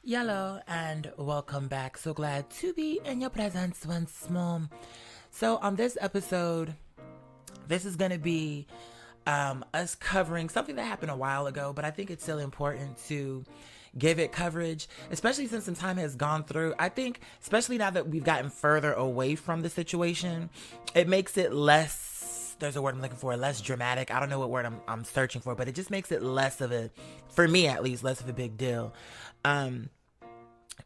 Yellow and welcome back. So glad to be in your presence once more. So on this episode, this is going to be us covering something that happened a while ago, but I think it's still important to give it coverage, especially since some time has gone through. I think, especially now that we've gotten further away from the situation, it makes it less, there's a word I'm looking for, less dramatic. I don't know what word I'm searching for, but it just makes it less of a, for me at least, less of a big deal.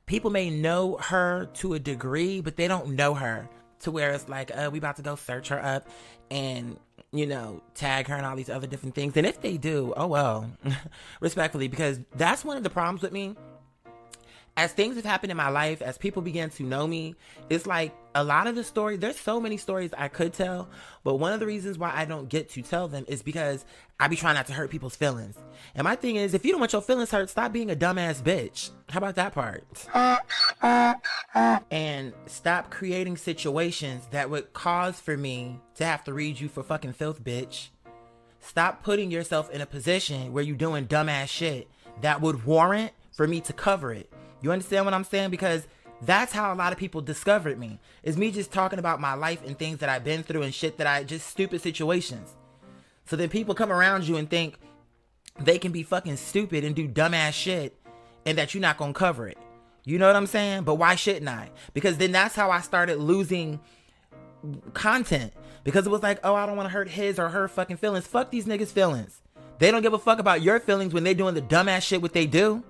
People may know her to a degree, but they don't know her to where it's like, we about to go search her up and, tag her and all these other different things. And if they do, oh well, respectfully, because that's one of the problems with me. As things have happened in my life, as people begin to know me, it's like a lot of the stories, there's so many stories I could tell, but one of the reasons why I don't get to tell them is because I be trying not to hurt people's feelings. And my thing is, if you don't want your feelings hurt, stop being a dumbass bitch. How about that part? And stop creating situations that would cause for me to have to read you for fucking filth, bitch. Stop putting yourself in a position where you're doing dumbass shit that would warrant for me to cover it. You understand what I'm saying? Because that's how a lot of people discovered me. Is me just talking about my life and things that I've been through and shit just stupid situations. So then people come around you and think they can be fucking stupid and do dumbass shit and that you're not gonna cover it. You know what I'm saying? But why shouldn't I? Because then that's how I started losing content. Because it was like, oh, I don't want to hurt his or her fucking feelings. Fuck these niggas' feelings. They don't give a fuck about your feelings when they're doing the dumbass shit what they do.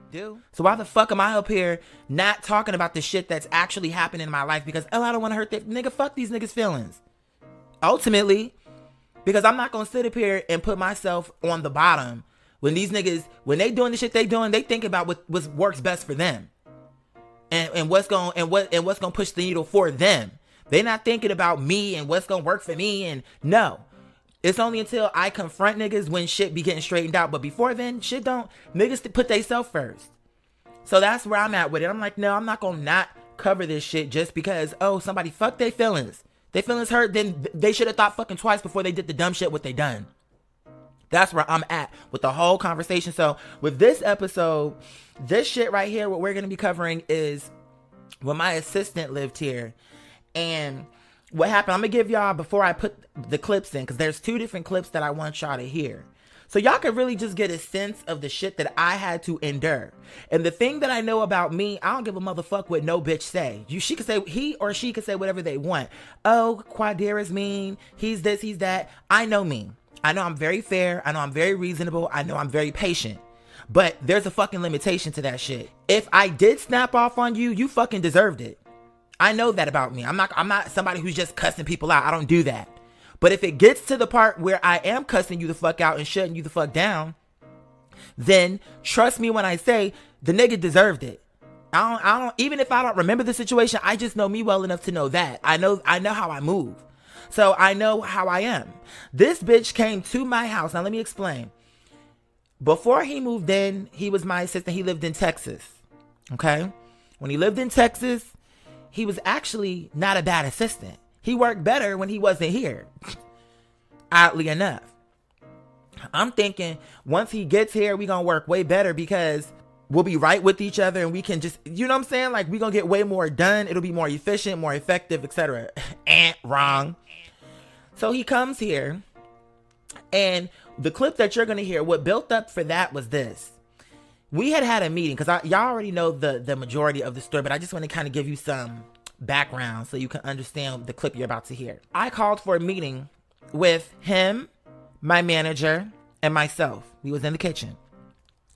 So why the fuck am I up here not talking about the shit that's actually happening in my life? Because, oh, I don't want to hurt that nigga. Fuck these niggas' feelings. Ultimately, because I'm not going to sit up here and put myself on the bottom when these niggas, when they doing the shit they doing, they think about what works best for them. And what's going to push the needle for them. They're not thinking about me and what's going to work for me. And no. It's only until I confront niggas when shit be getting straightened out. But before then, shit don't. Niggas put theyself first. So that's where I'm at with it. I'm like, no, I'm not going to not cover this shit just because, oh, somebody fucked their feelings. Their feelings hurt, then they should have thought fucking twice before they did the dumb shit what they done. That's where I'm at with the whole conversation. So with this episode, this shit right here, what we're going to be covering is when my assistant lived here. And what happened, I'm going to give y'all, before I put the clips in, because there's two different clips that I want y'all to hear. So y'all can really just get a sense of the shit that I had to endure. And the thing that I know about me, I don't give a motherfuck what no bitch say. She could say, he or she could say whatever they want. Oh, Qaadir is mean. He's this, he's that. I know me. I know I'm very fair. I know I'm very reasonable. I know I'm very patient. But there's a fucking limitation to that shit. If I did snap off on you, you fucking deserved it. I know that about me. I'm not somebody who's just cussing people out. I don't do that. But if it gets to the part where I am cussing you the fuck out and shutting you the fuck down, then trust me when I say the nigga deserved it. I don't even if I don't remember the situation, I just know me well enough to know that. I know how I move. So I know how I am. This bitch came to my house. Now let me explain. Before he moved in, he was my assistant. He lived in Texas. Okay? When he lived in Texas, he was actually not a bad assistant. He worked better when he wasn't here. Oddly enough. I'm thinking once he gets here, we gonna work way better because we'll be right with each other and we can just, you know what I'm saying? Like we gonna get way more done. It'll be more efficient, more effective, etc. Wrong. So he comes here and the clip that you're gonna hear, what built up for that was this. We had a meeting because y'all already know the majority of the story, but I just want to kind of give you some background so you can understand the clip you're about to hear. I called for a meeting with him, my manager, and myself. We was in the kitchen.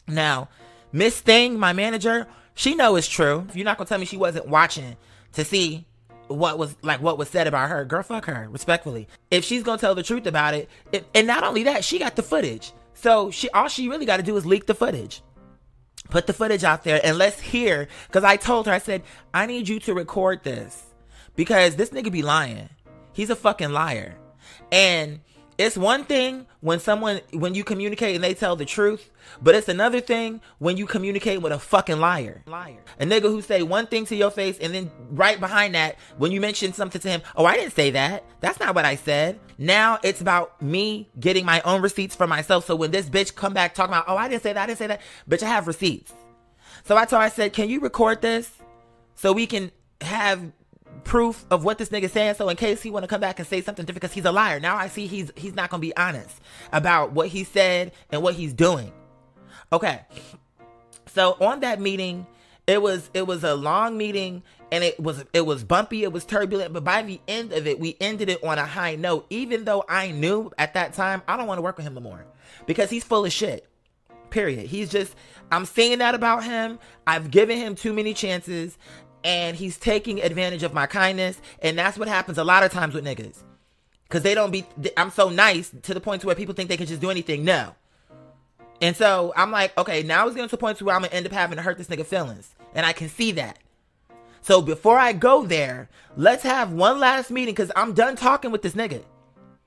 Now, Miss Thing, my manager, she know it's true. You're not gonna tell me she wasn't watching to see what was said about her. Girl, fuck her, respectfully. If she's gonna tell the truth about it, and not only that, she got the footage. So all she really got to do is leak the footage. Put the footage out there and let's hear. Because I told her, I said, I need you to record this. Because this nigga be lying. He's a fucking liar. And it's one thing when you communicate and they tell the truth. But it's another thing when you communicate with a fucking liar. A nigga who say one thing to your face and then right behind that, when you mention something to him, oh, I didn't say that. That's not what I said. Now it's about me getting my own receipts for myself. So when this bitch come back talking about, oh, I didn't say that. Bitch, I have receipts. So I told her, I said, can you record this so we can have proof of what this nigga's saying, so in case he want to come back and say something different, because he's a liar. Now I see he's not gonna be honest about what he said and what he's doing. Okay, so on that meeting, it was a long meeting, and it was bumpy, it was turbulent, but by the end of it, we ended it on a high note, even though I knew at that time I don't want to work with him no more because he's full of shit. Period. I'm seeing that about him. I've given him too many chances, and he's taking advantage of my kindness. And that's what happens a lot of times with niggas. Because I'm so nice to the point to where people think they can just do anything. No. And so I'm like, okay, now it's getting to the point to where I'm going to end up having to hurt this nigga feelings. And I can see that. So before I go there, let's have one last meeting, because I'm done talking with this nigga.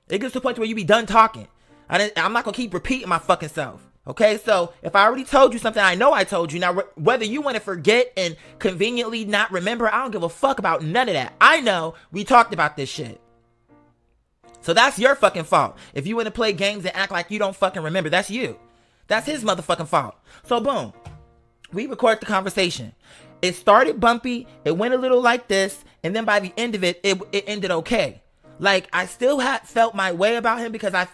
It gets to the point where you be done talking. I'm not going to keep repeating my fucking self. Okay, so if I already told you something, I know I told you. Now, whether you want to forget and conveniently not remember, I don't give a fuck about none of that. I know we talked about this shit. So that's your fucking fault. If you want to play games and act like you don't fucking remember, that's you. That's his motherfucking fault. So boom, we record the conversation. It started bumpy. It went a little like this. And then by the end of it, it ended okay. Like, I still felt my way about him because I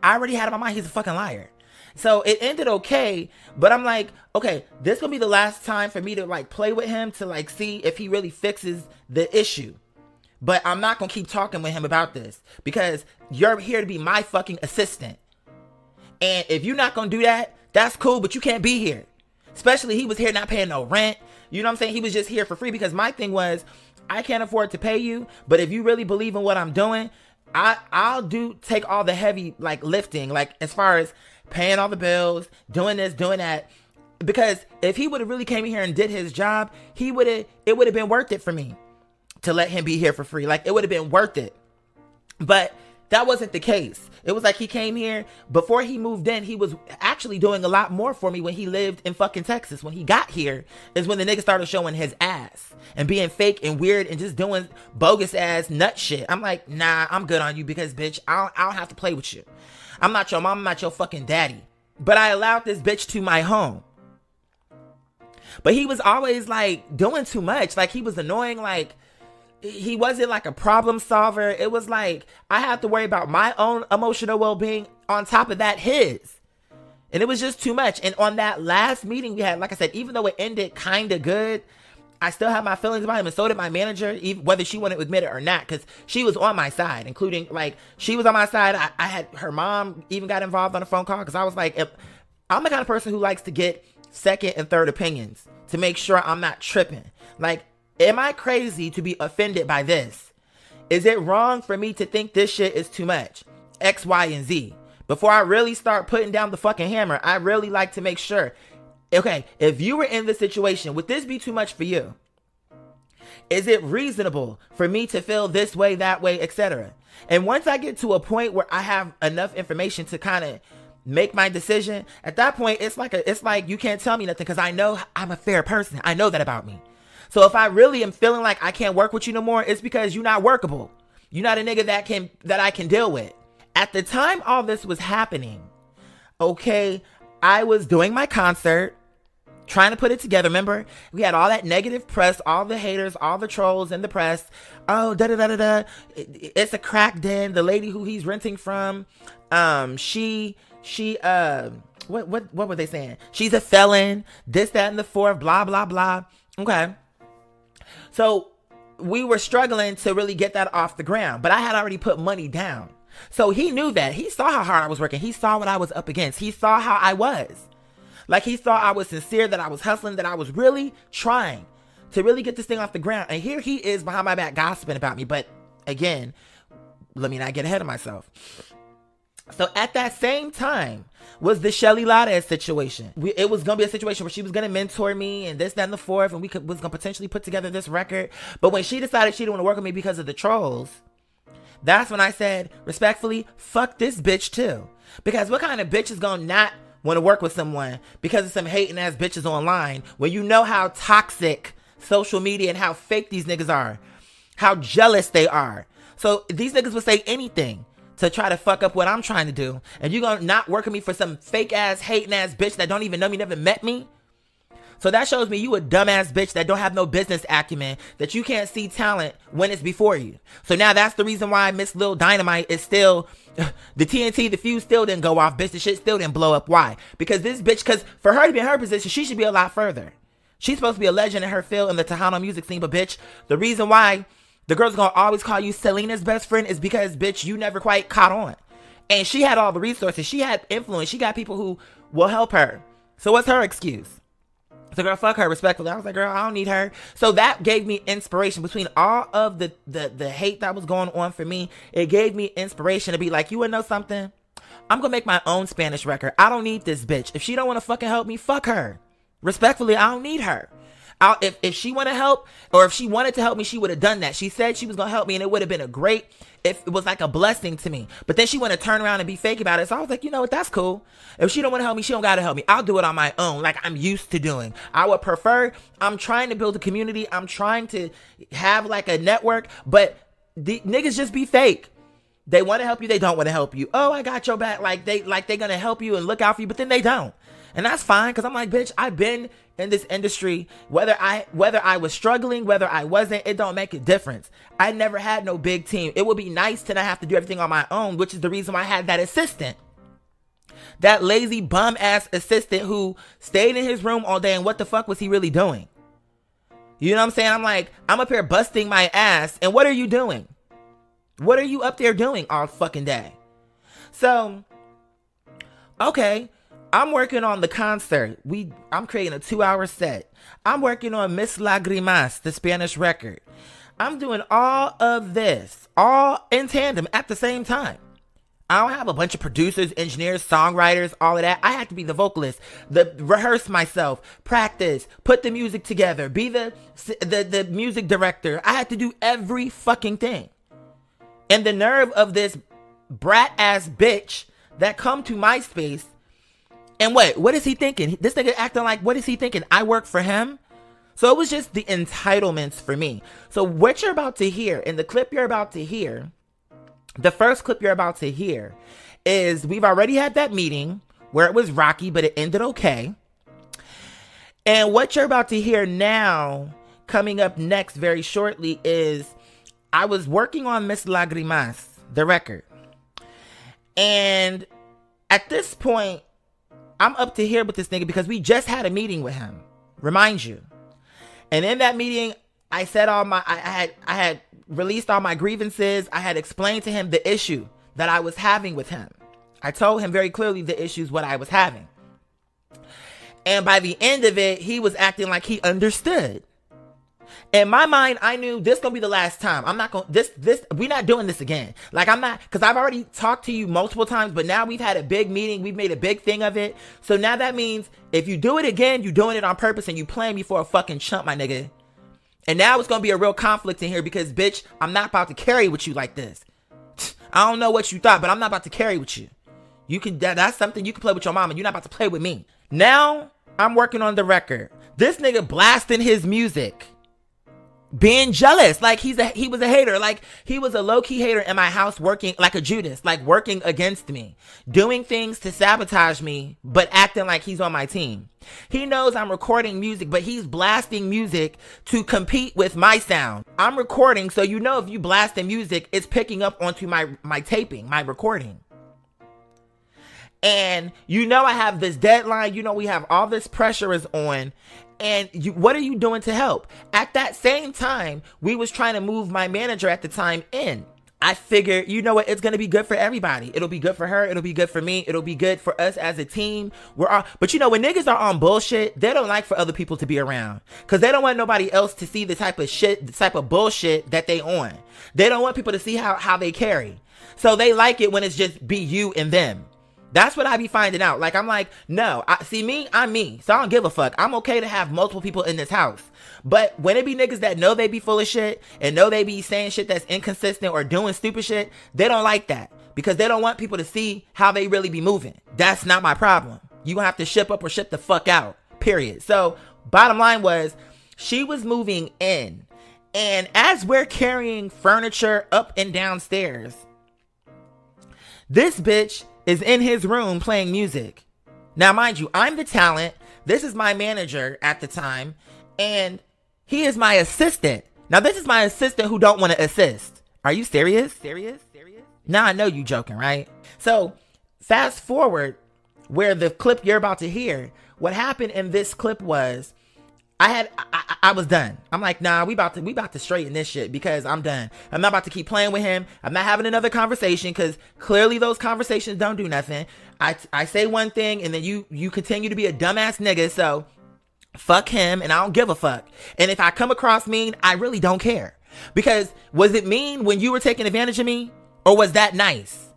already had in my mind he's a fucking liar. So it ended okay, but I'm like, okay, this gonna be the last time for me to like play with him to like see if he really fixes the issue. But I'm not gonna keep talking with him about this because you're here to be my fucking assistant. And if you're not gonna do that, that's cool, but you can't be here. Especially he was here not paying no rent. You know what I'm saying? He was just here for free because my thing was, I can't afford to pay you, but if you really believe in what I'm doing, I'll take all the heavy like lifting, like as far as paying all the bills, doing this, doing that. Because if he would have really came in here and did his job, it would have been worth it for me to let him be here for free. Like, it would have been worth it. But that wasn't the case. It was like he came here, before he moved in, he was actually doing a lot more for me when he lived in fucking Texas. When he got here is when the nigga started showing his ass and being fake and weird and just doing bogus ass nut shit. I'm like, nah, I'm good on you because, bitch, I don't have to play with you. I'm not your mom, I'm not your fucking daddy. But I allowed this bitch to my home. But he was always like doing too much. Like, he was annoying. Like, he wasn't like a problem solver. It was like I had to worry about my own emotional well-being, on top of that his. And it was just too much. And on that last meeting we had, like I said, even though it ended kind of good, I still have my feelings about him, and so did my manager, even whether she wanted to admit it or not, because she was on my side, including, like, she was on my side. I had her mom even got involved on a phone call, because I was like, I'm the kind of person who likes to get second and third opinions to make sure I'm not tripping. Like, am I crazy to be offended by this? Is it wrong for me to think this shit is too much? X, Y, and Z. Before I really start putting down the fucking hammer, I really like to make sure, okay, if you were in this situation, would this be too much for you? Is it reasonable for me to feel this way, that way, etc.? And once I get to a point where I have enough information to kind of make my decision, at that point, it's like you can't tell me nothing, because I know I'm a fair person. I know that about me. So if I really am feeling like I can't work with you no more, it's because you're not workable. You're not a nigga that I can deal with. At the time all this was happening, okay, I was doing my concert, trying to put it together. Remember, we had all that negative press, all the haters, all the trolls in the press. Oh, it's a crack den. The lady who he's renting from, what were they saying? She's a felon. This, that, and the fourth. Blah, blah, blah. Okay. So we were struggling to really get that off the ground, but I had already put money down. So he knew that. He saw how hard I was working. He saw what I was up against. He saw how I was. Like, he saw I was sincere, that I was hustling, that I was really trying to really get this thing off the ground. And here he is behind my back gossiping about me. But again, let me not get ahead of myself. So at that same time was the Shelly Lades situation. It was going to be a situation where she was going to mentor me and this, that, and the fourth. And was going to potentially put together this record. But when she decided she didn't want to work with me because of the trolls, that's when I said, respectfully, fuck this bitch too. Because what kind of bitch is going to not want to work with someone because of some hating ass bitches online, when you know how toxic social media and how fake these niggas are, how jealous they are. So these niggas would say anything to try to fuck up what I'm trying to do. And you're going to not work with me for some fake ass, hating ass bitch that don't even know me, never met me? So that shows me you a dumbass bitch that don't have no business acumen, that you can't see talent when it's before you. So now that's the reason why Miss Lil Dynamite is still, the TNT, the fuse still didn't go off, bitch. The shit still didn't blow up. Why? Because this bitch, because for her to be in her position, she should be a lot further. She's supposed to be a legend in her field in the Tejano music scene, but bitch, the reason why the girls gonna always call you Selena's best friend is because, bitch, you never quite caught on. And she had all the resources. She had influence. She got people who will help her. So what's her excuse? So girl, fuck her respectfully. I was like, girl, I don't need her. So that gave me inspiration between all of the hate that was going on for me. It gave me inspiration to be like, you wanna know something? I'm gonna make my own Spanish record. I don't need this bitch. If she don't want to fucking help me, fuck her. Respectfully, I don't need her. If she want to help, or if she wanted to help me, she would have done that. She said she was going to help me, and it would have been it was like a blessing to me. But then she want to turn around and be fake about it. So I was like, you know what? That's cool. If she don't want to help me, she don't got to help me. I'll do it on my own, like I'm used to doing. I would prefer, I'm trying to build a community. I'm trying to have like a network, but the niggas just be fake. They want to help you. They don't want to help you. Oh, I got your back. Like they going to help you and look out for you, but then they don't. And that's fine, because I'm like, bitch, I've been in this industry, whether I was struggling, whether I wasn't, it don't make a difference. I never had no big team. It would be nice to not have to do everything on my own, which is the reason why I had that assistant. That lazy bum ass assistant who stayed in his room all day, and what the fuck was he really doing? You know what I'm saying? I'm like, I'm up here busting my ass, and what are you doing? What are you up there doing all fucking day? So, okay. I'm working on the concert. I'm creating a 2-hour set. I'm working on Miss Lagrimas, the Spanish record. I'm doing all of this, all in tandem at the same time. I don't have a bunch of producers, engineers, songwriters, all of that. I have to be the vocalist, rehearse myself, practice, put the music together, be the music director. I had to do every fucking thing. And the nerve of this brat ass bitch that come to my space. And what is he thinking? This nigga acting like, what is he thinking? I work for him? So it was just the entitlements for me. So what you're about to hear, in the clip you're about to hear, the first clip you're about to hear is, we've already had that meeting where it was rocky, but it ended okay. And what you're about to hear now, coming up next very shortly, is I was working on Miss Lagrimas, the record. And at this point, I'm up to here with this nigga because we just had a meeting with him. Remind you. And in that meeting, I said I had released all my grievances. I had explained to him the issue that I was having with him. I told him very clearly the issues, what I was having. And by the end of it, he was acting like he understood. In my mind, I knew this gonna be the last time. I'm not gonna, we're not doing this again. Like, I'm not, because I've already talked to you multiple times, but now we've had a big meeting. We've made a big thing of it. So now that means if you do it again, you're doing it on purpose and you playing me for a fucking chump, my nigga. And now it's gonna be a real conflict in here because, bitch, I'm not about to carry with you like this. I don't know what you thought, but I'm not about to carry with you. You can, that's something you can play with your mama. You're not about to play with me. Now I'm working on the record. This nigga blasting his music. Being jealous, like he was a hater, like he was a low-key hater in my house, working like a Judas, like working against me, doing things to sabotage me, but acting like he's on my team. He knows I'm recording music, but he's blasting music to compete with my sound. I'm recording, so you know if you blasting music, it's picking up onto my taping, my recording. And you know I have this deadline, you know we have all this pressure is on. And what are you doing to help? At that same time, we was trying to move my manager at the time in. I figured, you know what? It's going to be good for everybody. It'll be good for her. It'll be good for me. It'll be good for us as a team. But you know, when niggas are on bullshit, they don't like for other people to be around. Because they don't want nobody else to see the type of shit, the type of bullshit that they on. They don't want people to see how they carry. So they like it when it's just be you and them. That's what I be finding out. Like, I'm like, no, I'm me. So I don't give a fuck. I'm okay to have multiple people in this house. But when it be niggas that know they be full of shit and know they be saying shit that's inconsistent or doing stupid shit, they don't like that because they don't want people to see how they really be moving. That's not my problem. You gonna have to ship up or ship the fuck out, period. So bottom line was, she was moving in. And as we're carrying furniture up and downstairs, this bitch is in his room playing music. Now, mind you, I'm the talent. This is my manager at the time, and he is my assistant. Now, this is my assistant who don't want to assist. Are you serious? Now I know you joking, right? So fast forward where the clip you're about to hear, what happened in this clip was I was done. I'm like, nah, we about to straighten this shit because I'm done. I'm not about to keep playing with him. I'm not having another conversation because clearly those conversations don't do nothing. I say one thing and then you continue to be a dumbass nigga. So fuck him and I don't give a fuck. And if I come across mean, I really don't care. Because was it mean when you were taking advantage of me or was that nice?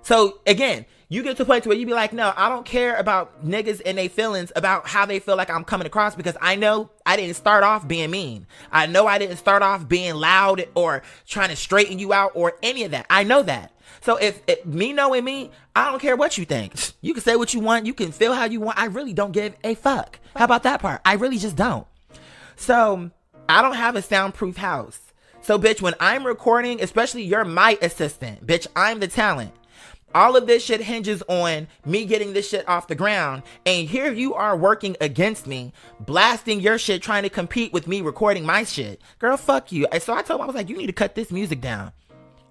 So again, you get to a point where you be like, no, I don't care about niggas and their feelings about how they feel like I'm coming across because I know I didn't start off being mean. I know I didn't start off being loud or trying to straighten you out or any of that. I know that. So if me knowing me, I don't care what you think. You can say what you want. You can feel how you want. I really don't give a fuck. How about that part? I really just don't. So I don't have a soundproof house. So bitch, when I'm recording, especially you're my assistant, bitch, I'm the talent. All of this shit hinges on me getting this shit off the ground. And here you are working against me, blasting your shit, trying to compete with me recording my shit. Girl, fuck you. So I told him, I was like, you need to cut this music down.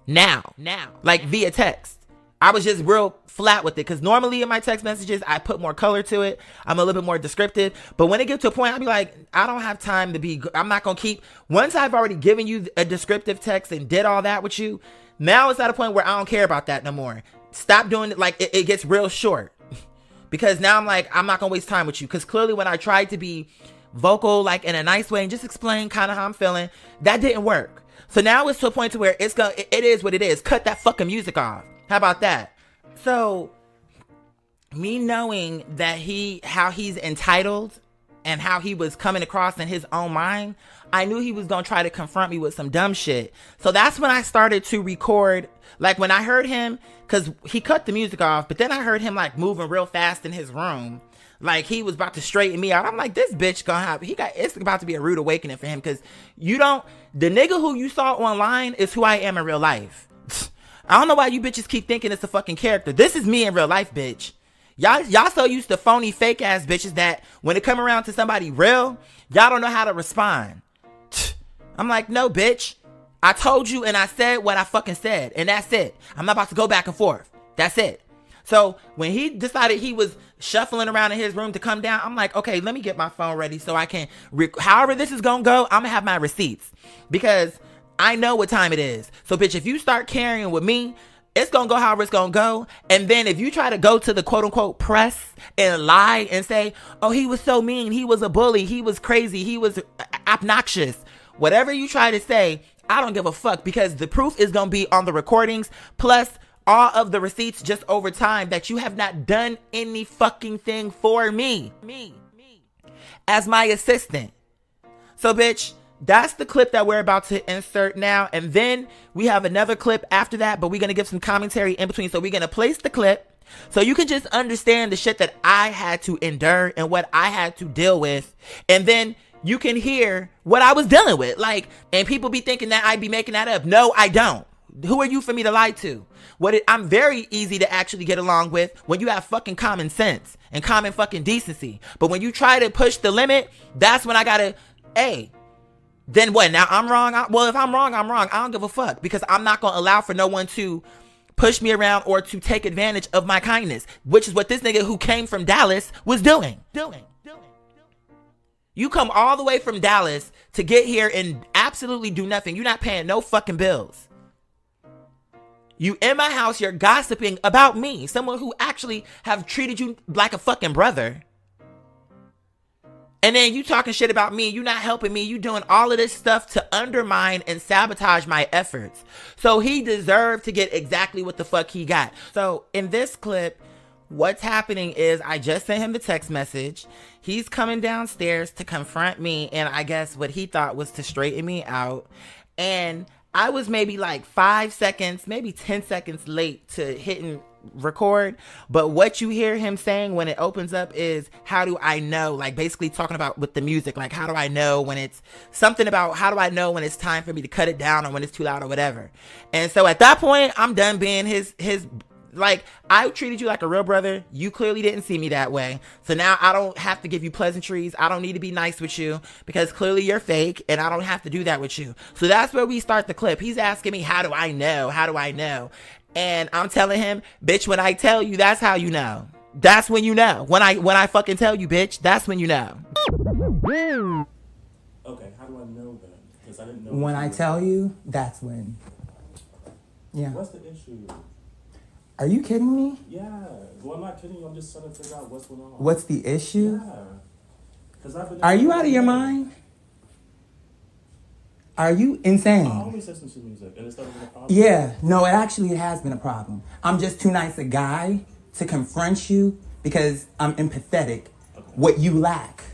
Now. Like via text. I was just real flat with it. Because normally in my text messages, I put more color to it. I'm a little bit more descriptive. But when it gets to a point, I'll be like, I don't have time to be, I'm not going to keep, once I've already given you a descriptive text and did all that with you, now it's at a point where I don't care about that no more. Stop doing it. Like it gets real short because now I'm like, I'm not gonna waste time with you. Because clearly when I tried to be vocal, like in a nice way and just explain kind of how I'm feeling, that didn't work. So now it's to a point to where it is what it is. Cut that fucking music off. How about that? So me knowing that how he's entitled and how he was coming across in his own mind, I knew he was gonna try to confront me with some dumb shit. So that's when I started to record. Like when I heard him, cause he cut the music off, but then I heard him like moving real fast in his room. Like he was about to straighten me out. I'm like, this bitch gonna have, it's about to be a rude awakening for him. Cause the nigga who you saw online is who I am in real life. I don't know why you bitches keep thinking it's a fucking character. This is me in real life, bitch. Y'all so used to phony fake ass bitches that when it come around to somebody real, y'all don't know how to respond. I'm like, no, bitch. I told you and I said what I fucking said. And that's it. I'm not about to go back and forth. That's it. So when he decided he was shuffling around in his room to come down, I'm like, okay, let me get my phone ready so I can, however this is going to go, I'm going to have my receipts. Because I know what time it is. So bitch, if you start carrying with me, it's going to go however it's going to go. And then if you try to go to the quote unquote press and lie and say, oh, he was so mean. He was a bully. He was crazy. He was obnoxious. Whatever you try to say, I don't give a fuck because the proof is going to be on the recordings plus all of the receipts just over time that you have not done any fucking thing for me as my assistant. So bitch, that's the clip that we're about to insert now. And then we have another clip after that, but we're going to give some commentary in between. So we're going to place the clip so you can just understand the shit that I had to endure and what I had to deal with. And then you can hear what I was dealing with. Like, and people be thinking that I be making that up. No, I don't. Who are you for me to lie to? I'm very easy to actually get along with when you have fucking common sense and common fucking decency. But when you try to push the limit, that's when I gotta, then what? Now I'm wrong? Well, if I'm wrong, I'm wrong. I don't give a fuck because I'm not gonna allow for no one to push me around or to take advantage of my kindness, which is what this nigga who came from Dallas was doing. You come all the way from Dallas to get here and absolutely do nothing. You're not paying no fucking bills. You in my house, you're gossiping about me. Someone who actually have treated you like a fucking brother. And then you talking shit about me. You not helping me. You doing all of this stuff to undermine and sabotage my efforts. So he deserved to get exactly what the fuck he got. So in this clip, what's happening is I just sent him the text message. He's coming downstairs to confront me. And I guess what he thought was to straighten me out. And I was maybe like 5 seconds, maybe 10 seconds late to hitting record. But what you hear him saying when it opens up is, how do I know? Like basically talking about with the music, like how do I know when it's something about, how do I know when it's time for me to cut it down or when it's too loud or whatever. And so at that point, I'm done being his like, I treated you like a real brother. You clearly didn't see me that way. So now I don't have to give you pleasantries. I don't need to be nice with you because clearly you're fake and I don't have to do that with you. So that's where we start the clip. He's asking me, how do I know? How do I know? And I'm telling him, bitch, when I tell you, that's how you know. That's when you know. When I fucking tell you, bitch, that's when you know. Okay, how do I know then? Because I didn't know. When I tell you, that's when. Yeah. What's the issue? Are you kidding me? Yeah. Well, I'm not kidding you. I'm just trying to figure out what's going on. What's the issue? Yeah. Because I've been. Are you out of your mind? Are you insane? I always listen to music, and it's never been a problem. Yeah. No, it has been a problem. I'm just too nice a guy to confront you because I'm empathetic. Okay. What you lack.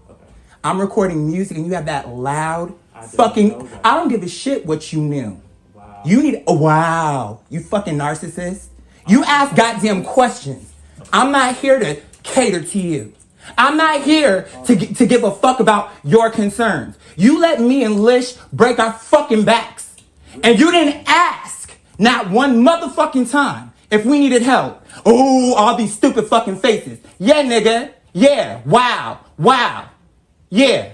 Okay. I'm recording music and you have that loud fucking. I don't give a shit what you knew. Wow. You need. Oh, wow. You fucking narcissist. You ask goddamn questions. I'm not here to cater to you. I'm not here to give a fuck about your concerns. You let me and Lish break our fucking backs. And you didn't ask not one motherfucking time if we needed help. Oh, all these stupid fucking faces. Yeah, nigga. Yeah. Wow. Wow. Yeah.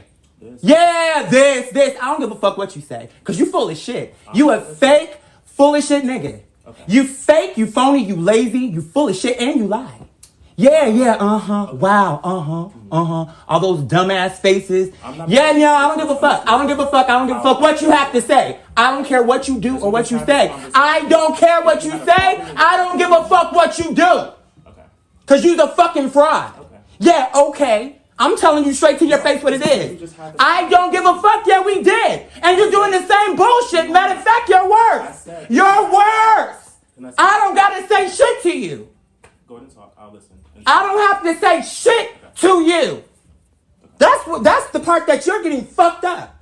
Yeah, this. I don't give a fuck what you say. Because you full of shit. You a fake, full of shit nigga. Okay. You fake, you phony, you lazy, you full of shit, and you lie. Yeah, wow, all those dumbass faces. Yeah, I don't give a fuck. I don't give a fuck what you have to say. I don't care what you do or what you say. I don't care what you say. I don't give a fuck what you do. Okay. Because you're the fucking fraud. Okay. Yeah, okay. I'm telling you straight to your face what it is. I don't give a fuck. Yeah, we did. And you're doing the same bullshit. Matter of fact, you're worse. You're worse. I don't got to say shit to you. Go ahead and talk. I'll listen. I don't have to say shit to you. That's the part that you're getting fucked up.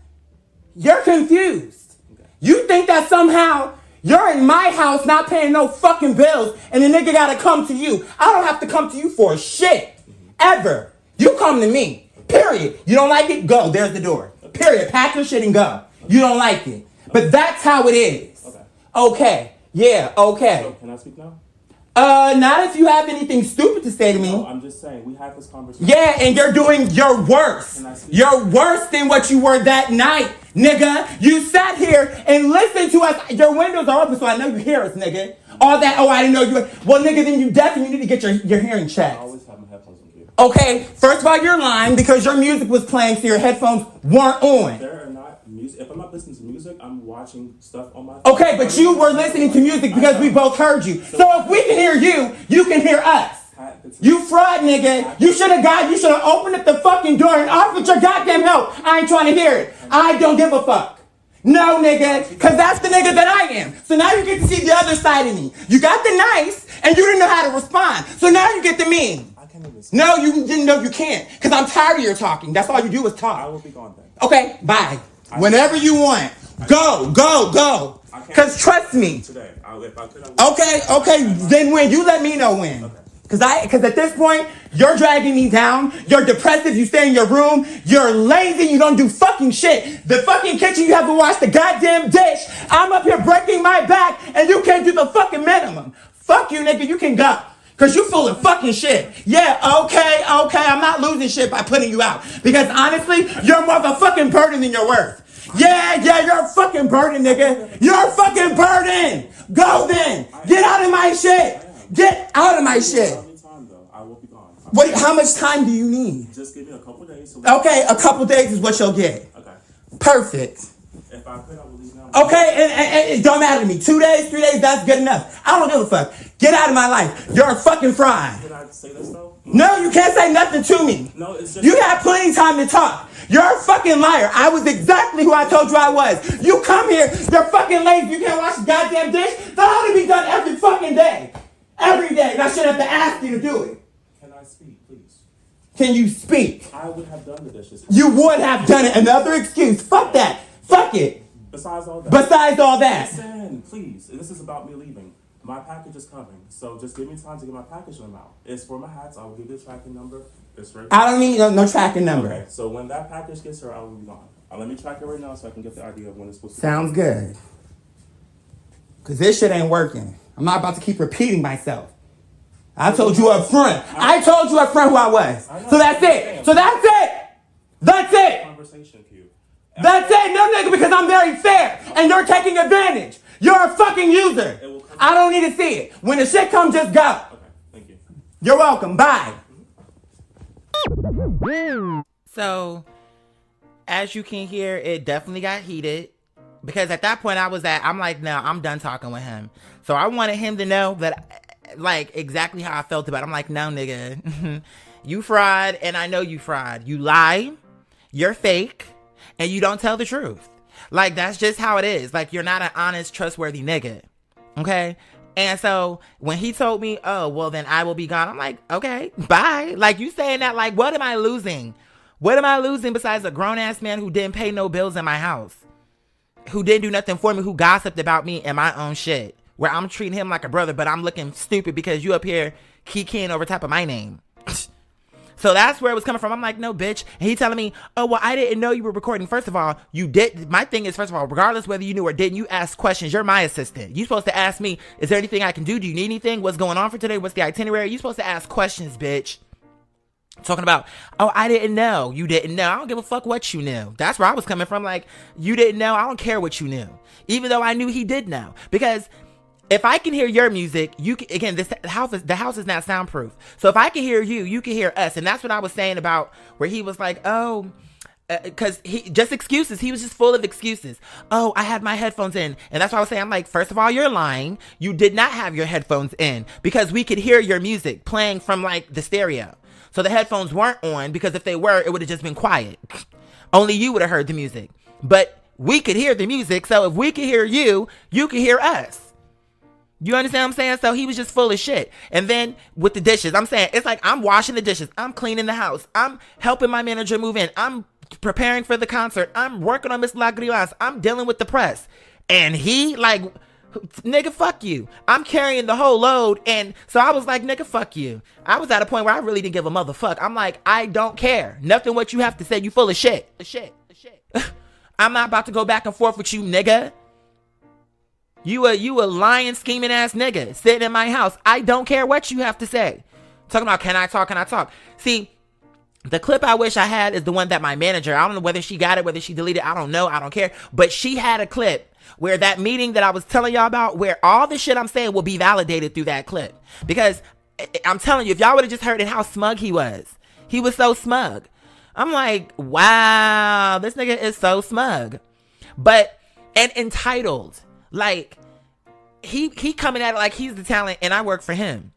You're confused. You think that somehow you're in my house not paying no fucking bills and the nigga gotta come to you. I don't have to come to you for shit. Ever. You come to me. Period. You don't like it? Go. There's the door. Period. Pack your shit and go. You don't like it. But that's how it is. Okay. Yeah, okay. So, can I speak now? Not if you have anything stupid to say to me. No, I'm just saying, we had this conversation. Yeah, and you're worse. You're worse than what you were that night, nigga. You sat here and listened to us. Your windows are open, so I know you hear us, nigga. All that, oh, I didn't know you were. Well, nigga, then you definitely need to get your hearing checked. I always have my headphones on. Okay, first of all, you're lying because your music was playing, so your headphones weren't on. There are not music. If I'm not listening to music, I'm watching stuff on my phone. Okay, but you were listening to music because we both heard you. So if we can hear you, you can hear us. You fraud, nigga. You should have opened up the fucking door and offered your goddamn help. I ain't trying to hear it. I don't give a fuck. No, nigga, because that's the nigga that I am. So now you get to see the other side of me. You got the nice, and you didn't know how to respond. So now you get the mean. No, you didn't know you can't. Because I'm tired of your talking. That's all you do is talk. I will be gone then. Okay, bye. Whenever you want. Go. Because trust me. Today. If I could, I would. Okay. Then when? You let me know when. Okay. Because at this point, you're dragging me down. You're depressive. You stay in your room. You're lazy. You don't do fucking shit. The fucking kitchen, you have to wash the goddamn dish. I'm up here breaking my back, and you can't do the fucking minimum. Fuck you, nigga. You can go. Because you full of fucking shit. Yeah, okay. I'm not losing shit by putting you out. Because honestly, you're more of a fucking burden than you're worth. Yeah, you're a fucking burden, nigga. You're a fucking burden. Go then. Get out of my shit. Get out of my shit. I will be gone. Wait, how much time do you need? Just give me a couple days. Okay, a couple days is what you'll get. Okay. Perfect. If I could, I would leave now. Okay, and it don't matter to me. 2 days, 3 days, that's good enough. I don't give a fuck. Get out of my life. You're a fucking fraud. Can I say this though? No, you can't say nothing to me. No, it's just... You got plenty of time to talk. You're a fucking liar. I was exactly who I told you I was. You come here, you're fucking lazy. You can't wash the goddamn dish. That ought to be done every fucking day. Every day. And I shouldn't have to ask you to do it. Can I speak, please? Can you speak? I would have done the dishes. You would have done it. Another excuse. Fuck that. Fuck it. Besides all that. Listen, please. This is about me leaving. My package is coming, so just give me time to get my package in the mail. It's for my hats. I will give you the tracking number. It's right. I don't need no tracking number. Okay, so when that package gets here, I will be gone. Let me track it right now so I can get the idea of when it's supposed to. Sounds good. Cause this shit ain't working. I'm not about to keep repeating myself. I told you up front. I told you up front who I was. So that's it. So that's it. That's it. Conversation, Q. That's it. No, nigga, because I'm very fair. And you're taking advantage. You're a fucking user. I don't need to see it. When the shit comes, just go. Okay, thank you. You're welcome. Bye. So, as you can hear, it definitely got heated. Because at that point, I'm like, no, I'm done talking with him. So I wanted him to know that, like, exactly how I felt about it. I'm like, no, nigga, you fraud, and I know you fraud. You lie, you're fake, and you don't tell the truth. Like, that's just how it is. Like, you're not an honest, trustworthy nigga. Okay? And so when he told me, oh, well, then I will be gone, I'm like, okay, bye. Like, you saying that, like, what am I losing? What am I losing besides a grown-ass man who didn't pay no bills in my house? Who didn't do nothing for me, who gossiped about me and my own shit, where I'm treating him like a brother, but I'm looking stupid because you up here keying over top of my name. So that's where it was coming from. I'm like, no, bitch. And he telling me, oh, well, I didn't know you were recording. First of all, you did. My thing is, first of all, regardless whether you knew or didn't, you ask questions. You're my assistant. You're supposed to ask me, is there anything I can do? Do you need anything? What's going on for today? What's the itinerary? You're supposed to ask questions, bitch. Talking about, oh, I didn't know. You didn't know. I don't give a fuck what you knew. That's where I was coming from. Like, you didn't know. I don't care what you knew. Even though I knew he did know. Because if I can hear your music, you can, again, the house is not soundproof. So if I can hear you, you can hear us. And that's what I was saying about where he was like, oh, because he just excuses. He was just full of excuses. Oh, I had my headphones in. And that's why I was saying, I'm like, first of all, you're lying. You did not have your headphones in because we could hear your music playing from like the stereo. So the headphones weren't on because if they were, it would have just been quiet. Only you would have heard the music. But we could hear the music. So if we could hear you, you could hear us. You understand what I'm saying? So he was just full of shit. And then with the dishes, I'm saying, it's like I'm washing the dishes. I'm cleaning the house. I'm helping my manager move in. I'm preparing for the concert. I'm working on Miss Lagrilas. I'm dealing with the press. And he like, nigga, fuck you. I'm carrying the whole load. And so I was like, nigga, fuck you. I was at a point where I really didn't give a motherfuck. I'm like, I don't care. Nothing what you have to say. You full of shit. I'm not about to go back and forth with you, nigga. You a lying, scheming ass nigga sitting in my house. I don't care what you have to say. Talking about, can I talk? See, the clip I wish I had is the one that my manager, I don't know whether she got it, whether she deleted it. I don't know. I don't care. But she had a clip where that meeting that I was telling y'all about, where all the shit I'm saying will be validated through that clip. Because I'm telling you, if y'all would have just heard it, how smug he was. He was so smug. I'm like, wow, this nigga is so smug. But, and entitled. Like, he coming at it like he's the talent and I work for him.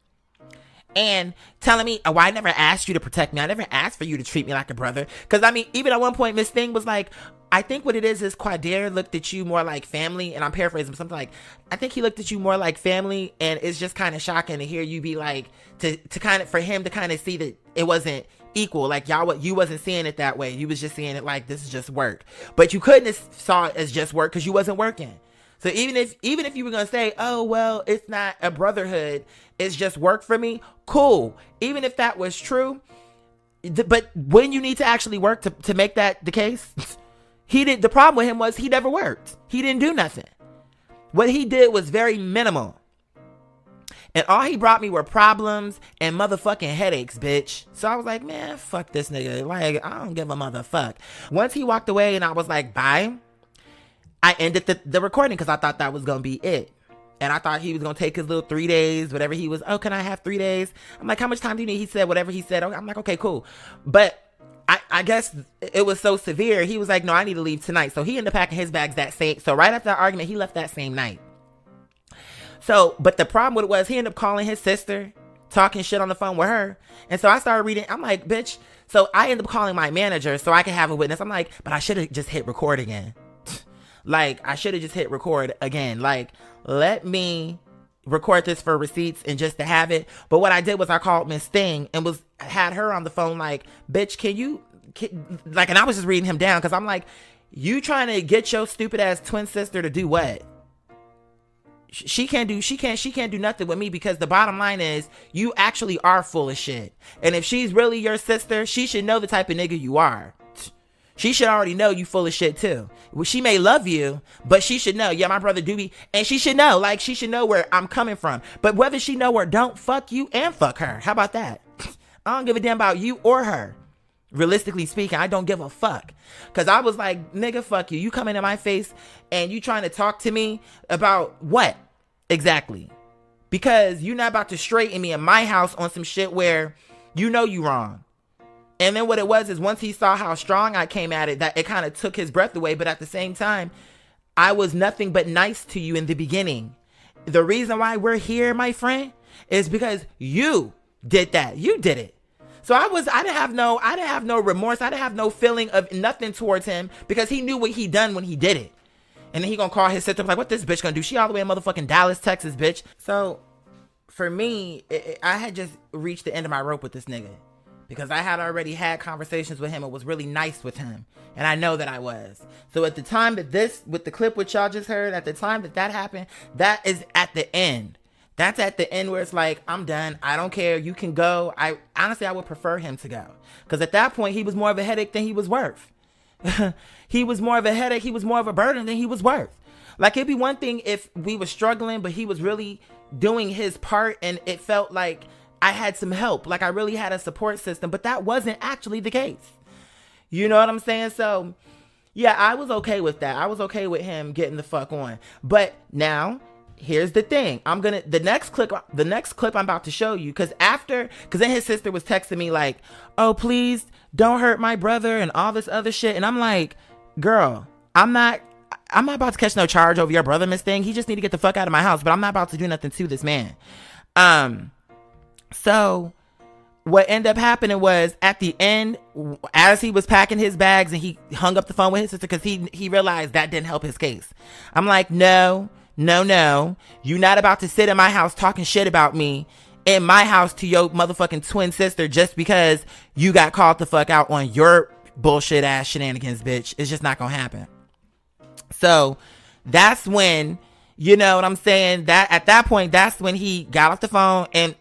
And telling me, oh, I never asked you to protect me. I never asked for you to treat me like a brother. Because, I mean, even at one point, Miss Thing was like, I think what it is Qaadir looked at you more like family. And I'm paraphrasing, something like, I think he looked at you more like family. And it's just kind of shocking to hear you be like, to kind of, for him to kind of see that it wasn't equal. Like, you wasn't seeing it that way. You was just seeing it like, this is just work. But you couldn't have saw it as just work because you wasn't working. So even if you were going to say, oh, well, it's not a brotherhood, it's just work for me, cool. Even if that was true, but when you need to actually work to make that the case, the problem with him was he never worked. He didn't do nothing. What he did was very minimal. And all he brought me were problems and motherfucking headaches, bitch. So I was like, man, fuck this nigga. Like, I don't give a motherfuck. Once he walked away and I was like, bye, I ended the recording because I thought that was going to be it. And I thought he was going to take his little 3 days, whatever he was. Oh, can I have 3 days? I'm like, how much time do you need? He said whatever he said. I'm like, okay, cool. But I guess it was so severe. He was like, no, I need to leave tonight. So he ended up packing his bags that same. So right after that argument, he left that same night. So, but the problem with it was he ended up calling his sister, talking shit on the phone with her. And so I started reading. I'm like, bitch. So I ended up calling my manager so I could have a witness. I'm like, but I should have just hit record again. Like, I should have just hit record again. Like, let me record this for receipts and just to have it. But what I did was I called Miss Thing and had her on the phone like, bitch, like, and I was just reading him down because I'm like, you trying to get your stupid ass twin sister to do what? She can't do nothing with me because the bottom line is you actually are full of shit. And if she's really your sister, she should know the type of nigga you are. She should already know you full of shit too. Well, she may love you, but she should know, yeah, my brother do be, and she should know, like, she should know where I'm coming from. But whether she know or don't, fuck you and fuck her. How about that? I don't give a damn about you or her. Realistically speaking, I don't give a fuck. Cause I was like, nigga, fuck you. You coming in my face and you trying to talk to me about what? Exactly. Because you're not about to straighten me in my house on some shit where you know you wrong. And then what it was is once he saw how strong I came at it, that it kind of took his breath away. But at the same time, I was nothing but nice to you in the beginning. The reason why we're here, my friend, is because you did that. You did it. So I didn't have no remorse. I didn't have no feeling of nothing towards him because he knew what he done when he did it. And then he gonna call his sister like, what this bitch gonna do? She all the way in motherfucking Dallas, Texas, bitch. So for me, I had just reached the end of my rope with this nigga. Because I had already had conversations with him and was really nice with him. And I know that I was. So at the time that with the clip which y'all just heard, at the time that happened, that is at the end. That's at the end where it's like, I'm done. I don't care. You can go. Honestly, I would prefer him to go. Because at that point, he was more of a headache than he was worth. He was more of a headache. He was more of a burden than he was worth. Like, it'd be one thing if we were struggling, but he was really doing his part and it felt like I had some help, like I really had a support system, but that wasn't actually the case. You know what I'm saying? So yeah, I was okay with that. I was okay with him getting the fuck on. But now here's the thing. The next clip I'm about to show you, cause then his sister was texting me like, oh, please don't hurt my brother and all this other shit. And I'm like, girl, I'm not about to catch no charge over your brother, Miss Thing. He just need to get the fuck out of my house, but I'm not about to do nothing to this man. So what ended up happening was at the end, as he was packing his bags and he hung up the phone with his sister because he realized that didn't help his case. I'm like, no. You're not about to sit in my house talking shit about me in my house to your motherfucking twin sister just because you got called the fuck out on your bullshit ass shenanigans, bitch. It's just not gonna happen. So that's when, you know what I'm saying? That at that point, that's when he got off the phone, and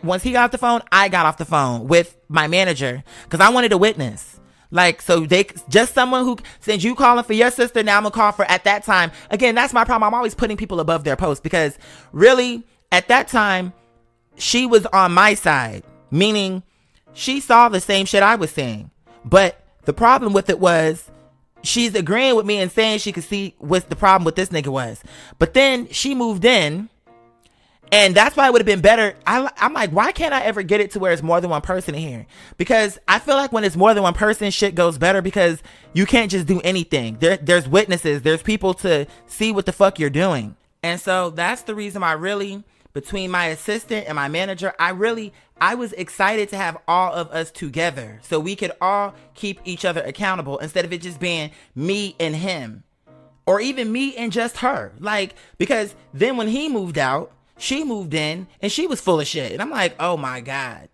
once he got off the phone, I got off the phone with my manager because I wanted a witness. Like, so just someone who, since you calling for your sister, now I'm gonna call for, at that time. Again, that's my problem. I'm always putting people above their post because really at that time, she was on my side, meaning she saw the same shit I was saying. But the problem with it was, she's agreeing with me and saying she could see what the problem with this nigga was. But then she moved in, and that's why it would have been better. I'm like, why can't I ever get it to where it's more than one person in here? Because I feel like when it's more than one person, shit goes better because you can't just do anything. There's witnesses. There's people to see what the fuck you're doing. And so that's the reason why really, between my assistant and my manager, I was excited to have all of us together so we could all keep each other accountable instead of it just being me and him or even me and just her. Like, because then when he moved out, she moved in and she was full of shit. And I'm like, oh my God.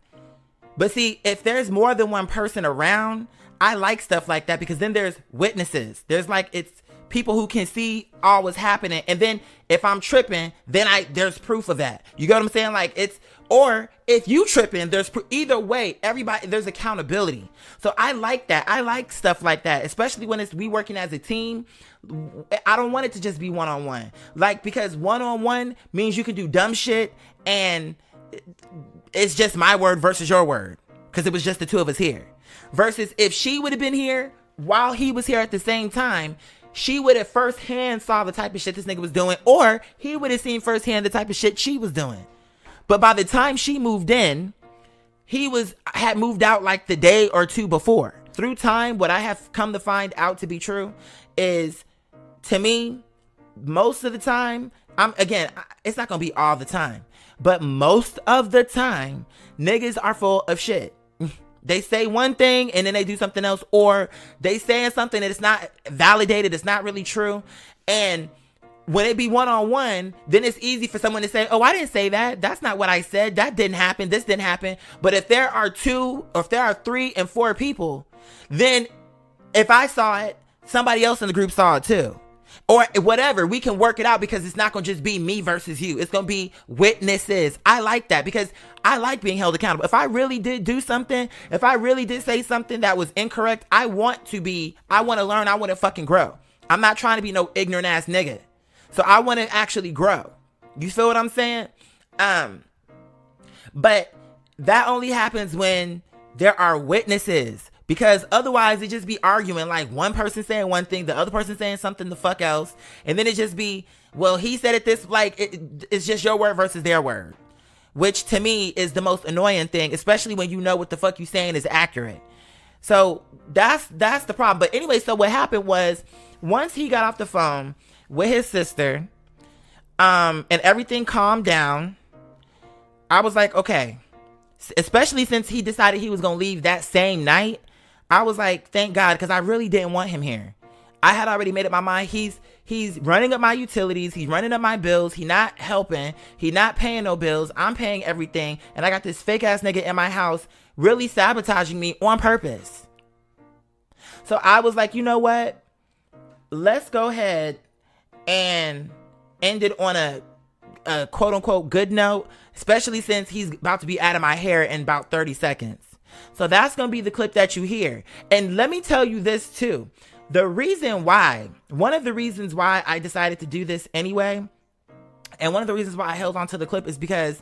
But see, if there's more than one person around, I like stuff like that because then there's witnesses. There's like, it's people who can see all what's happening. And then if I'm tripping, then there's proof of that. You get what I'm saying? Like, or if you tripping, either way, everybody, there's accountability. So I like that. I like stuff like that, especially when we working as a team. I don't want it to just be one-on-one. Like, because one-on-one means you can do dumb shit and it's just my word versus your word. Because it was just the two of us here. Versus if she would have been here while he was here at the same time, she would have firsthand saw the type of shit this nigga was doing, or he would have seen firsthand the type of shit she was doing. But by the time she moved in, he had moved out like the day or two before. Through time, what I have come to find out to be true is, to me, most of the time, it's not gonna be all the time, but most of the time, niggas are full of shit. They say one thing and then they do something else, or they saying something that it's not validated, it's not really true. And when it be one-on-one, then it's easy for someone to say, oh, I didn't say that. That's not what I said. That didn't happen. This didn't happen. But if there are 2, or if there are 3 and 4 people, then if I saw it, somebody else in the group saw it too. Or whatever, we can work it out because it's not going to just be me versus you. It's going to be witnesses. I like that because I like being held accountable. If I really did do something, if I really did say something that was incorrect, I want to learn, I want to fucking grow. I'm not trying to be no ignorant ass nigga. So I want to actually grow. You feel what I'm saying? But that only happens when there are witnesses. Because otherwise it just be arguing, like one person saying one thing, the other person saying something the fuck else. And then it just be, well, he said it this, like it's just your word versus their word. Which to me is the most annoying thing, especially when you know what the fuck you saying is accurate. So that's the problem. But anyway, so what happened was once he got off the phone with his sister, and everything calmed down, I was like, okay. Especially since he decided he was going to leave that same night. I was like, thank God, because I really didn't want him here. I had already made up my mind. He's running up my utilities. He's running up my bills. He not helping. He not paying no bills. I'm paying everything. And I got this fake ass nigga in my house really sabotaging me on purpose. So I was like, you know what? Let's go ahead and end it on a quote unquote good note, especially since he's about to be out of my hair in about 30 seconds. So that's going to be the clip that you hear. And let me tell you this too. One of the reasons why I decided to do this anyway, and one of the reasons why I held on to the clip is because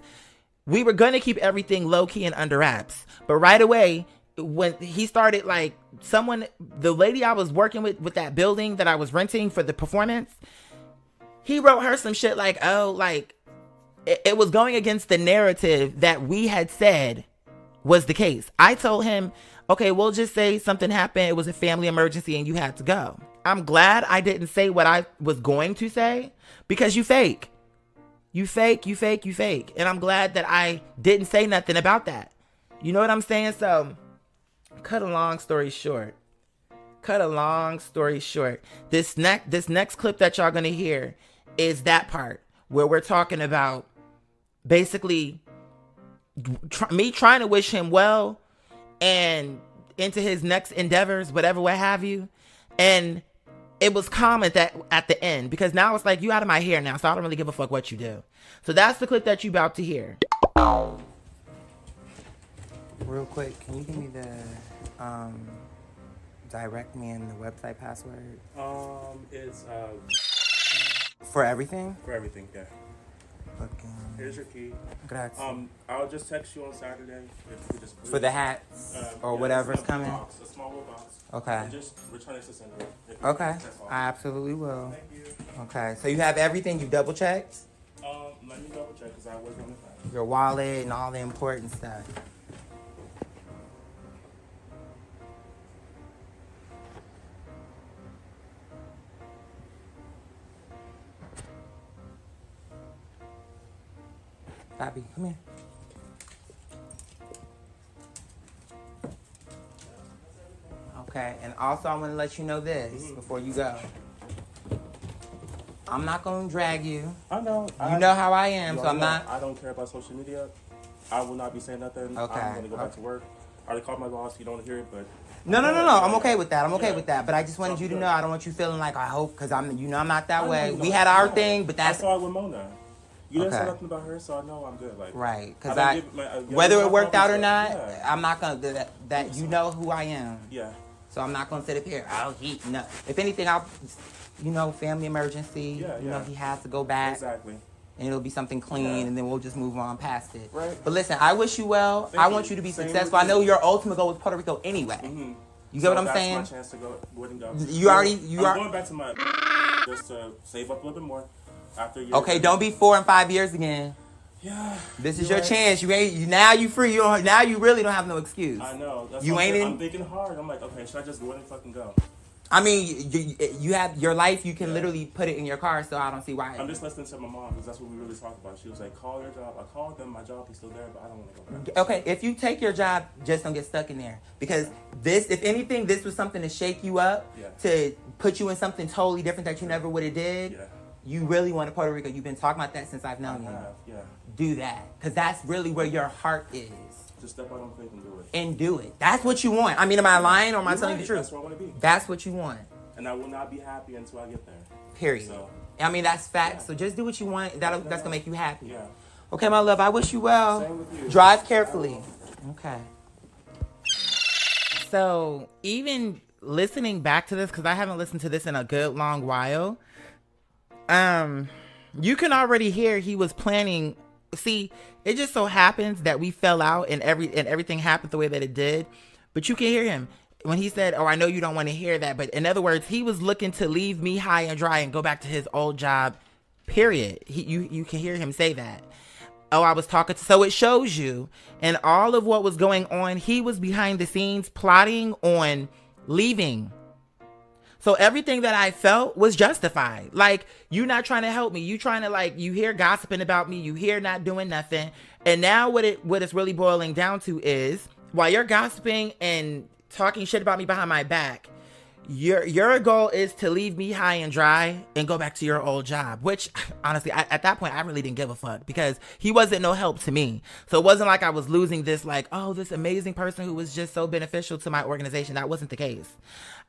we were going to keep everything low key and under wraps. But right away, when he started, like, the lady I was working with that building that I was renting for the performance, he wrote her some shit like, oh, like, it was going against the narrative that we had said was the case. I told him, okay, we'll just say something happened. It was a family emergency and you had to go. I'm glad I didn't say what I was going to say because you fake. You fake. And I'm glad that I didn't say nothing about that. You know what I'm saying? So, cut a long story short. This next clip that y'all gonna hear is that part where we're talking about basically me trying to wish him well and into his next endeavors, whatever, what have you. And it was calm at the end because now it's like, you out of my hair now, so I don't really give a fuck what you do. So that's the clip that you about to hear. Real quick, can you give me the direct me and the website password? It's For everything? for everything, yeah. Fucking. Here's your key. Grazie. I'll just text you on Saturday if you just For the hats or whatever's coming? A small little box. Okay. And just return it to sender. Okay. That's all. I absolutely will. Thank you. Okay. So you have everything? You double checked? Let me double check because I was on the phone. Your wallet and all the important stuff. Bobby, come here. Okay, and also I want to let you know this before you go. I'm not going to drag you. I know. You know how I am, so I'm not. I don't care about social media. I will not be saying nothing. Okay. I'm going to go back to work. I already called my boss. You don't want to hear it, but... No. I'm okay with that. I'm okay with that. But I just wanted you to know I don't want you feeling like I hope, because I'm not that way. We had our thing, but that's... I saw it with Mona. You didn't say Okay. nothing about her, so I know I'm good. Like, Right, because I don't give- whether it my worked out or promise, not, yeah. I'm not going to... That you know who I am. Yeah. So I'm not going to sit up here. No. If anything, family emergency. Yeah, You know, yeah. he has to go back. Exactly. And it'll be something clean, Yeah. and then we'll just move on past it. Right. But listen, I wish you well. Thank I you. want you to be Same successful. with I know you. your ultimate goal is Puerto Rico anyway. Mm-hmm. You get what I'm saying? That's my chance to go and go. I'm going back to my just to save up a little bit more after a year. Okay, don't be 4 and 5 years again. Yeah. This is you're your right. chance. Now you free. Now you really don't have no excuse. I know. That's You what ain't in- I'm thinking hard. I'm like, okay, should I just go in and fucking go? I mean, you have your life. You can literally put it in your car, so I don't see why. I'm just listening to my mom because that's what we really talked about. She was like, call your job. I called them. My job is still there, but I don't want to go back. Okay, if you take your job, just don't get stuck in there. Because if anything, this was something to shake you up, Yeah. to put you in something totally different that you never would have did. Yeah. You really want to Puerto Rico. You've been talking about that since I've known you. Yeah. Do that. Because that's really where your heart is. Just step out on faith and do it. And do it. That's what you want. I mean, am I lying or am I You're telling right. you the truth? That's where I want to be. That's what you want. and I will not be happy until I get there. Period. So, I mean, that's facts. Yeah. So just do what you want. That's gonna make you happy. yeah. Okay, my love. I wish you well. Same with you. Drive carefully. Okay. So even listening back to this, because I haven't listened to this in a good long while, you can already hear he was planning. See, it just so happens that we fell out and everything happened the way that it did. But you can hear him when he said, "Oh, I know you don't want to hear that," but in other words, he was looking to leave me high and dry and go back to his old job. Period. You can hear him say that. Oh, I was talking to, so it shows you, and all of what was going on, he was behind the scenes plotting on leaving. So everything that I felt was justified. Like, you not trying to help me. You trying to, like, you hear gossiping about me. You hear not doing nothing. And now what it's really boiling down to is, while you're gossiping and talking shit about me behind my back, your goal is to leave me high and dry and go back to your old job, which honestly, at that point, I really didn't give a fuck because he wasn't no help to me. So it wasn't like I was losing this, like, oh, this amazing person who was just so beneficial to my organization. That wasn't the case.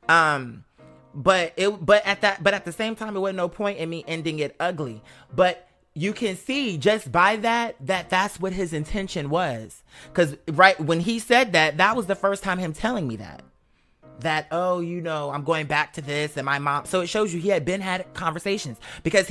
But at the same time, it wasn't no point in me ending it ugly. But you can see just by that's what his intention was. Because right when he said that was the first time him telling me that, oh, you know, I'm going back to this and my mom. So it shows you he had had conversations, because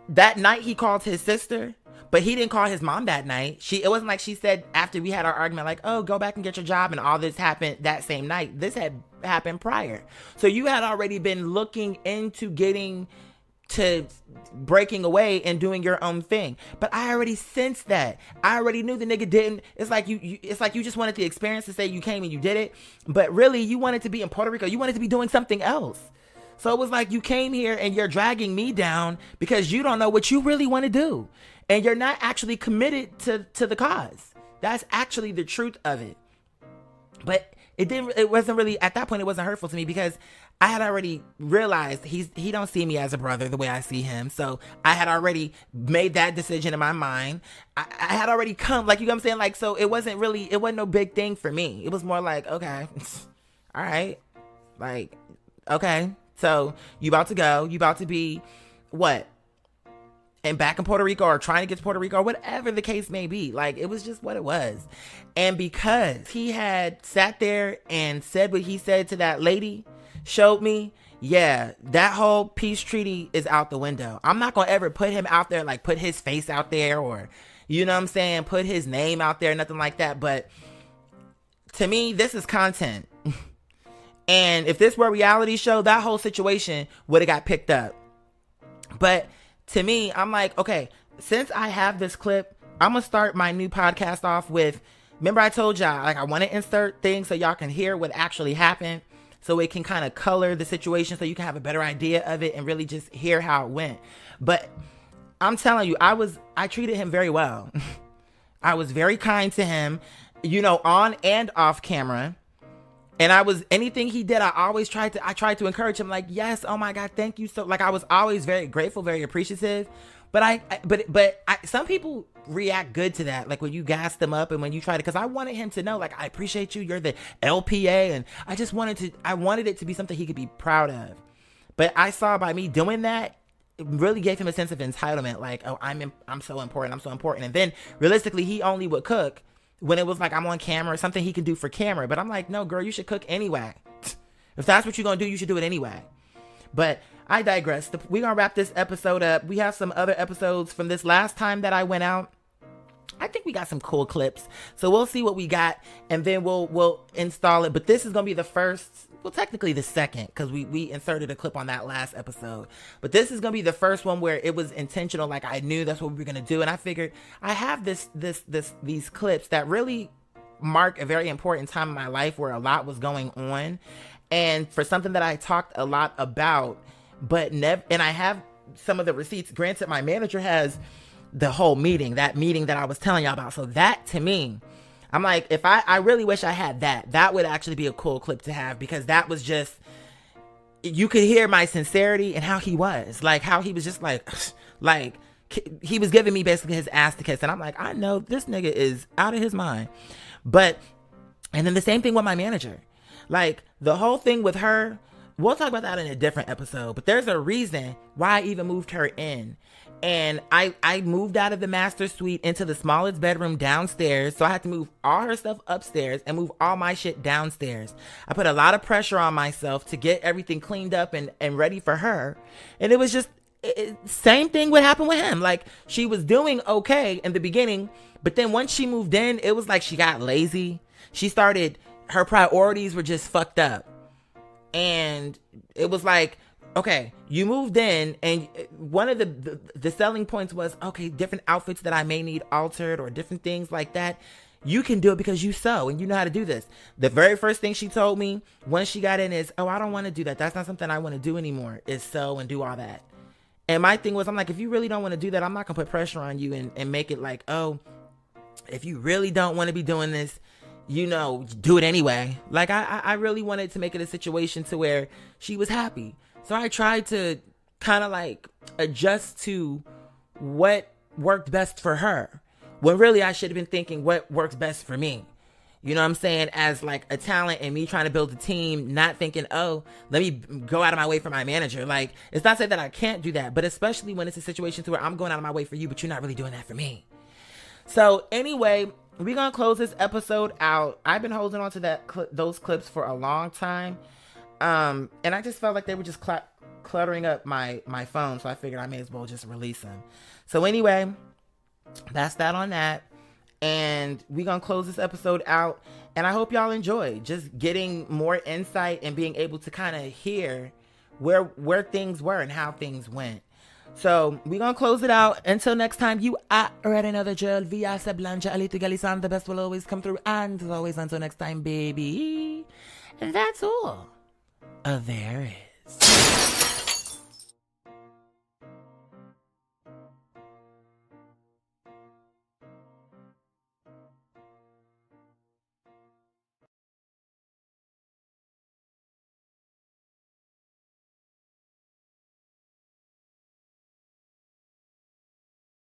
that night he called his sister, but he didn't call his mom that night. It wasn't like she said after we had our argument, like, oh, go back and get your job, and all this happened that same night. This had happened prior. So you had already been looking into getting to breaking away and doing your own thing. But I already sensed that. I already knew the nigga didn't. It's like you just wanted the experience to say you came and you did it, but really you wanted to be in Puerto Rico. You wanted to be doing something else. So it was like you came here and you're dragging me down because you don't know what you really want to do, and you're not actually committed to the cause. That's actually the truth of it. But it wasn't really, at that point, it wasn't hurtful to me because I had already realized he don't see me as a brother the way I see him. So I had already made that decision in my mind. I had already come, like, you know what I'm saying? Like, so it wasn't no big thing for me. It was more like, okay, all right. Like, okay. So you about to go, you about to be what? And back in Puerto Rico, or trying to get to Puerto Rico, or whatever the case may be. Like, it was just what it was. And because he had sat there and said what he said to that lady, showed me, yeah, that whole peace treaty is out the window. I'm not gonna ever put him out there, like put his face out there, or, you know what I'm saying, put his name out there, nothing like that. But to me, this is content. And if this were a reality show, that whole situation would have got picked up. But to me, I'm like, okay, since I have this clip, I'm gonna start my new podcast off with, remember I told y'all, like, I want to insert things so y'all can hear what actually happened, so it can kind of color the situation, so you can have a better idea of it and really just hear how it went. But I'm telling you, I treated him very well. I was very kind to him, you know, on and off camera. And anything he did, I tried to encourage him, like, yes, oh my God, thank you. So, like, I was always very grateful, very appreciative. But some people react good to that. Like, when you gas them up and when you try to, because I wanted him to know, like, I appreciate you. You're the LPA. And I wanted it to be something he could be proud of. But I saw by me doing that, it really gave him a sense of entitlement. Like, oh, I'm so important. I'm so important. And then realistically, he only would cook when it was like I'm on camera, something he can do for camera. But I'm like, no, girl, you should cook anyway. If that's what you're going to do, you should do it anyway. But I digress. We're going to wrap this episode up. We have some other episodes from this last time that I went out. I think we got some cool clips. So we'll see what we got, and then we'll install it. But this is going to be the first, well, technically the second, because we inserted a clip on that last episode. But this is going to be the first one where it was intentional. Like, I knew that's what we were going to do. And I figured I have these clips that really mark a very important time in my life where a lot was going on. And for something that I talked a lot about, but never, and I have some of the receipts. Granted, my manager has the whole meeting that I was telling y'all about. So that, to me, I'm like, if I really wish I had that would actually be a cool clip to have, because that was just, you could hear my sincerity and how he was, like, how he was just like he was giving me basically his ass to kiss. And I'm like, I know this nigga is out of his mind. But, and then the same thing with my manager, like the whole thing with her, we'll talk about that in a different episode, but there's a reason why I even moved her in. And I moved out of the master suite into the smallest bedroom downstairs. So I had to move all her stuff upstairs and move all my shit downstairs. I put a lot of pressure on myself to get everything cleaned up and ready for her. And it was just, same thing would happen with him. Like, she was doing okay in the beginning, but then once she moved in, it was like she got lazy. She started, her priorities were just fucked up. And it was like, okay, you moved in, and one of the selling points was, okay, different outfits that I may need altered or different things like that. You can do it because you sew and you know how to do this. The very first thing she told me once she got in is, oh, I don't want to do that. That's not something I want to do anymore, is sew and do all that. And my thing was, I'm like, if you really don't want to do that, I'm not going to put pressure on you and make it like, oh, if you really don't want to be doing this, you know, do it anyway. Like, I really wanted to make it a situation to where she was happy. So I tried to kind of like adjust to what worked best for her, when really I should have been thinking what works best for me. You know what I'm saying? As like a talent and me trying to build a team, not thinking, oh, let me go out of my way for my manager. Like, it's not saying that I can't do that, but especially when it's a situation to where I'm going out of my way for you, but you're not really doing that for me. So anyway, we're going to close this episode out. I've been holding on to those clips for a long time. And I just felt like they were just cluttering up my phone. So I figured I may as well just release them. So anyway, that's that on that. And we're going to close this episode out. And I hope y'all enjoy just getting more insight and being able to kind of hear where things were and how things went. So we're going to close it out. Until next time, you are already know the drill. Via Blancha, Alita Galisan, the best will always come through. And as always, until next time, baby. And that's all. There is.